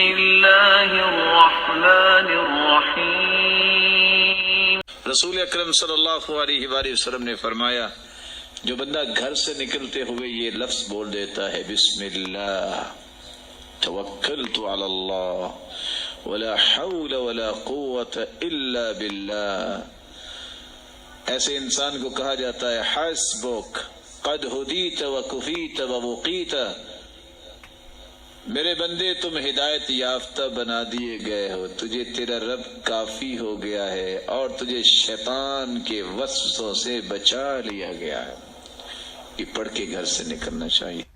اللہ الرحمن الرحیم۔ رسول اکرم صلی اللہ علیہ وآلہ وسلم نے فرمایا، جو بندہ گھر سے نکلتے ہوئے یہ لفظ بول دیتا ہے، بسم اللہ توکلت علی اللہ ولا حول ولا قوت الا باللہ، ایسے انسان کو کہا جاتا ہے حسبک قد ہدیت وکفیت ووقیت، میرے بندے تم ہدایت یافتہ بنا دیے گئے ہو، تجھے تیرا رب کافی ہو گیا ہے اور تجھے شیطان کے وسوسوں سے بچا لیا گیا ہے۔ یہ پڑھ کے گھر سے نکلنا چاہیے۔